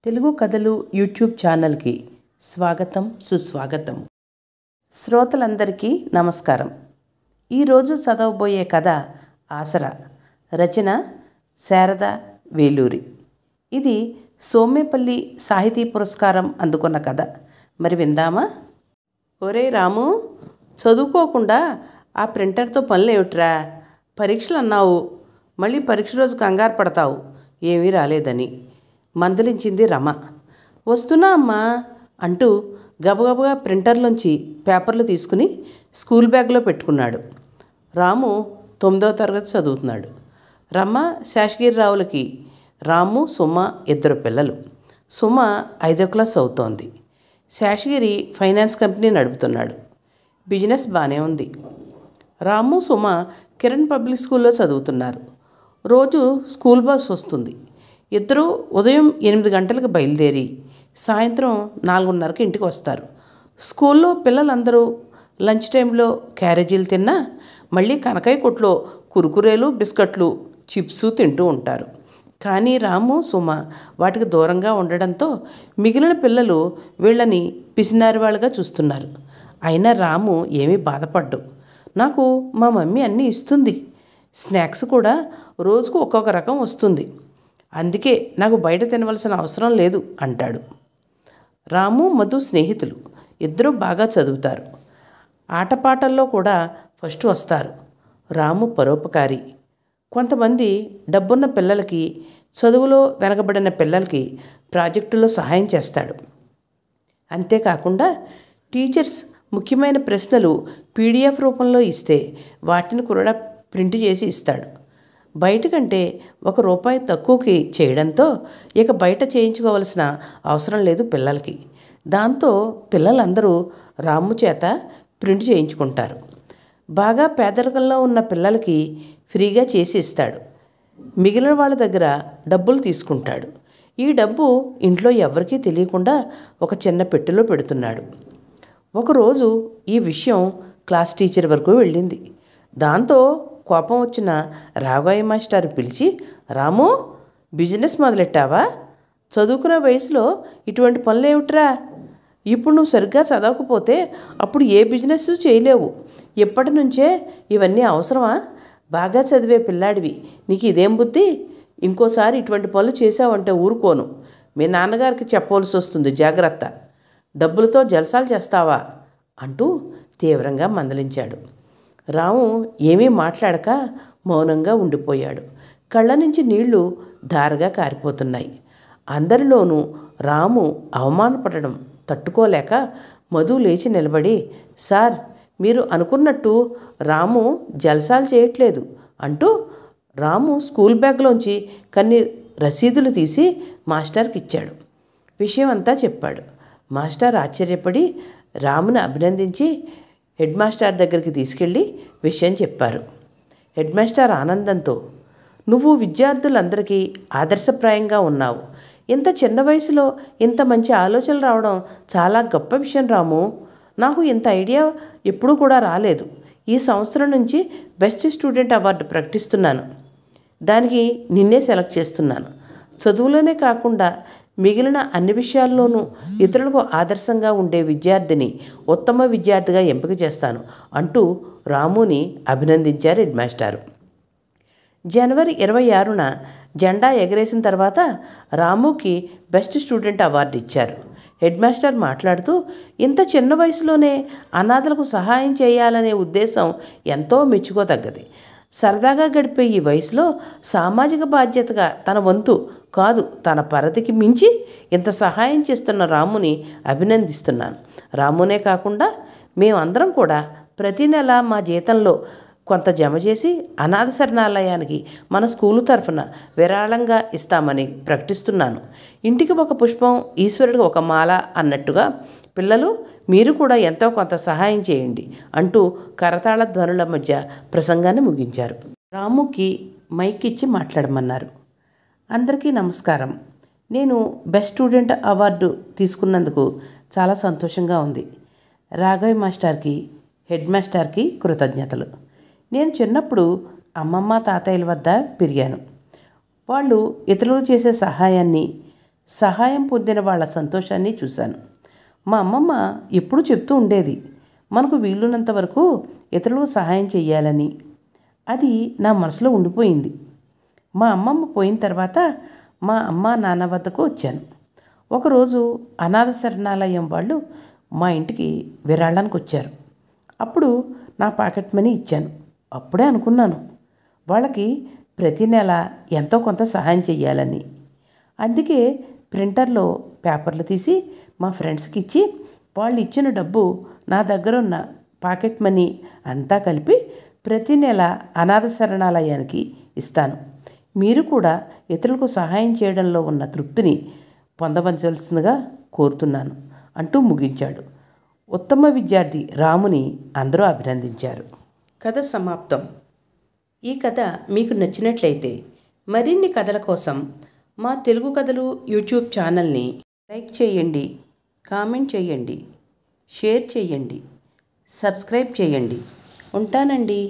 తెలుగు కథలు యూట్యూబ్ ఛానల్కి స్వాగతం సుస్వాగతం. శ్రోతలందరికీ నమస్కారం. ఈరోజు చదవబోయే కథ ఆసరా. రచన శారద వేలూరి. ఇది సోమేపల్లి సాహితీ పురస్కారం అందుకున్న కథ. మరి విందామా? ఒరే రాము, చదువుకోకుండా ఆ ప్రింటర్తో పనులేమిట్రా? పరీక్షలు అన్నావు, మళ్ళీ పరీక్ష రోజు కంగారు పడతావు ఏమీ రాలేదని మందలించింది రమ. వస్తున్నా అమ్మా అంటూ గబగబగా ప్రింటర్లోంచి పేపర్లు తీసుకుని స్కూల్ బ్యాగ్లో పెట్టుకున్నాడు. రాము 9వ తరగతి చదువుతున్నాడు. రమ శేషగిరిరావులకి రాము సుమ 2 పిల్లలు. సుమ 5వ క్లాస్ చదువుతోంది. శేషగిరి ఫైనాన్స్ కంపెనీ నడుపుతున్నాడు. బిజినెస్ బాగానే ఉంది. రాము సుమ కిరణ్ పబ్లిక్ స్కూల్లో చదువుతున్నారు. రోజు స్కూల్ బస్ వస్తుంది. ఇద్దరూ ఉదయం 8 గంటలకు బయలుదేరి సాయంత్రం 4:30కి ఇంటికి వస్తారు. స్కూల్లో పిల్లలందరూ లంచ్ టైంలో క్యారేజీలు తిన్నా మళ్ళీ కనకాయ కొట్లో కురుకురేలు, బిస్కట్లు, చిప్స్ తింటూ ఉంటారు. కానీ రాము సుమ వాటికి దూరంగా ఉండడంతో మిగిలిన పిల్లలు వీళ్ళని పిసినారి వాళ్ళగా చూస్తున్నారు. అయినా రాము ఏమీ బాధపడ్డు. నాకు మా మమ్మీ అన్నీ ఇస్తుంది, స్నాక్స్ కూడా రోజుకు ఒక్కొక్క రకం వస్తుంది, అందుకే నాకు బయట తినవలసిన అవసరం లేదు అంటాడు. రాము మధు స్నేహితులు. ఇద్దరూ బాగా చదువుతారు. ఆటపాటల్లో కూడా ఫస్ట్ వస్తారు. రాము పరోపకారి. కొంతమంది డబ్బున్న పిల్లలకి, చదువులో వెనకబడిన పిల్లలకి ప్రాజెక్టులో సహాయం చేస్తాడు. అంతేకాకుండా టీచర్స్ ముఖ్యమైన ప్రశ్నలు పీడిఎఫ్ రూపంలో ఇస్తే వాటిని కూడా ప్రింట్ చేసి ఇస్తాడు. బయట కంటే ₹1 తక్కువకి చేయడంతో ఇక బయట చేయించుకోవాల్సిన అవసరం లేదు పిల్లలకి. దాంతో పిల్లలందరూ రాము చేత ప్రింట్ చేయించుకుంటారు. బాగా పేదరికంలో ఉన్న పిల్లలకి ఫ్రీగా చేసి ఇస్తాడు. మిగిలిన వాళ్ళ దగ్గర డబ్బులు తీసుకుంటాడు. ఈ డబ్బు ఇంట్లో ఎవరికీ తెలియకుండా ఒక చిన్న పెట్టెలో పెడుతున్నాడు. ఒకరోజు ఈ విషయం క్లాస్ టీచర్ వరకు వెళ్ళింది. దాంతో కోపం వచ్చిన రాఘవయ్య మాస్టర్ పిలిచి, రాము, బిజినెస్ మొదలెట్టావా? చదువుకునే వయసులో ఇటువంటి పనులు ఏమిట్రా? ఇప్పుడు నువ్వు సరిగ్గా చదవకపోతే అప్పుడు ఏ బిజినెస్ చేయలేవు. ఎప్పటి నుంచే ఇవన్నీ అవసరమా? బాగా చదివే పిల్లాడివి, నీకు ఇదేం బుద్ధి? ఇంకోసారి ఇటువంటి పనులు చేసావంటే ఊరుకోను. మీ నాన్నగారికి చెప్పవలసి వస్తుంది, జాగ్రత్త. డబ్బులతో జల్సాలు చేస్తావా అంటూ తీవ్రంగా మందలించాడు. రాము ఏమీ మాట్లాడక మౌనంగా ఉండిపోయాడు. కళ్ళ నుంచి నీళ్లు ధారగా కారిపోతున్నాయి. అందరిలోనూ రాము అవమానపడడం తట్టుకోలేక మధు లేచి నిలబడి, సార్, మీరు అనుకున్నట్టు రాము జల్సాలు చేయట్లేదు అంటూ రాము స్కూల్ బ్యాగ్లోంచి కొన్ని రసీదులు తీసి మాస్టర్కి ఇచ్చాడు. విషయం అంతా చెప్పాడు. మాస్టర్ ఆశ్చర్యపడి రాముని అభినందించి హెడ్ మాస్టర్ దగ్గరికి తీసుకెళ్ళి విషయం చెప్పారు. హెడ్ మాస్టర్ ఆనందంతో, నువ్వు విద్యార్థులందరికీ ఆదర్శప్రాయంగా ఉన్నావు. ఇంత చిన్న వయసులో ఇంత మంచి ఆలోచనలు రావడం చాలా గొప్ప విషయం రాము. నాకు ఇంత ఐడియా ఎప్పుడూ కూడా రాలేదు. ఈ సంవత్సరం నుంచి బెస్ట్ స్టూడెంట్ అవార్డు ప్రకటిస్తున్నాను. దానికి నిన్నే సెలెక్ట్ చేస్తున్నాను. చదువులోనే కాకుండా మిగిలిన అన్ని విషయాల్లోనూ ఇతరులకు ఆదర్శంగా ఉండే విద్యార్థిని ఉత్తమ విద్యార్థిగా ఎంపిక చేస్తాను అంటూ రాముని అభినందించారు హెడ్ మాస్టారు. జనవరి 26న జెండా ఎగరేసిన తర్వాత రాముకి బెస్ట్ స్టూడెంట్ అవార్డు ఇచ్చారు. హెడ్ మాస్టర్ మాట్లాడుతూ, ఇంత చిన్న వయసులోనే అనాథలకు సహాయం చేయాలనే ఉద్దేశం ఎంతో మెచ్చుకోదగ్గది. సరదాగా గడిపే ఈ వయసులో సామాజిక బాధ్యతగా తన వంతు కాదు, తన పరిధికి మించి ఇంత సహాయం చేస్తున్న రాముని అభినందిస్తున్నాను. రామునే కాకుండా మేమందరం కూడా ప్రతి నెల మా జీతంలో కొంత జమ చేసి అనాథ శరణాలయానికి మన స్కూలు తరఫున విరాళంగా ఇస్తామని ప్రకటిస్తున్నాను. ఇంటికి ఒక పుష్పం, ఈశ్వరుడికి ఒక మాల అన్నట్టుగా పిల్లలు మీరు కూడా ఎంతో కొంత సహాయం చేయండి అంటూ కరతాళ ధ్వనుల మధ్య ప్రసంగాన్ని ముగించారు. రాముకి మైక్ ఇచ్చి మాట్లాడమన్నారు. అందరికీ నమస్కారం. నేను బెస్ట్ స్టూడెంట్ అవార్డు తీసుకున్నందుకు చాలా సంతోషంగా ఉంది. రాఘవయ్య మాస్టర్కి, హెడ్ మాస్టర్కి కృతజ్ఞతలు. నేను చిన్నప్పుడు అమ్మమ్మ తాతయ్యల వద్ద పెరిగాను. వాళ్ళు ఇతరులు చేసే సహాయాన్ని, సహాయం పొందిన వాళ్ళ సంతోషాన్ని చూశాను. మా అమ్మమ్మ ఎప్పుడూ చెప్తూ ఉండేది, మనకు వీలున్నంత వరకు ఇతరులకు సహాయం చెయ్యాలని. అది నా మనసులో ఉండిపోయింది. మా అమ్మమ్మ పోయిన తర్వాత మా అమ్మ నాన్న వద్దకు వచ్చాను. ఒకరోజు అనాథ శరణాలయం వాళ్ళు మా ఇంటికి విరాళానికి వచ్చారు. అప్పుడు నా పాకెట్ మనీ ఇచ్చాను. అప్పుడే అనుకున్నాను, వాళ్ళకి ప్రతి నెల ఎంతో కొంత సహాయం చెయ్యాలని. అందుకే ప్రింటర్లో పేపర్లు తీసి మా ఫ్రెండ్స్కి ఇచ్చి వాళ్ళు ఇచ్చిన డబ్బు నా దగ్గర ఉన్న పాకెట్ మనీ అంతా కలిపి ప్రతి నెల అనాథ శరణాలయానికి ఇస్తాను. మీరు కూడా ఇతరులకు సహాయం చేయడంలో ఉన్న తృప్తిని పొందవలసిందిగా కోరుతున్నాను అంటూ ముగించాడు. ఉత్తమ విద్యార్థి రాముని అందరూ అభినందించారు. కథ సమాప్తం. ఈ కథ మీకు నచ్చినట్లయితే మరిన్ని కథల కోసం మా తెలుగు కథలు యూట్యూబ్ ఛానల్ని లైక్ చేయండి, కామెంట్ చేయండి, షేర్ చేయండి, సబ్స్క్రైబ్ చేయండి. ఉంటానండి.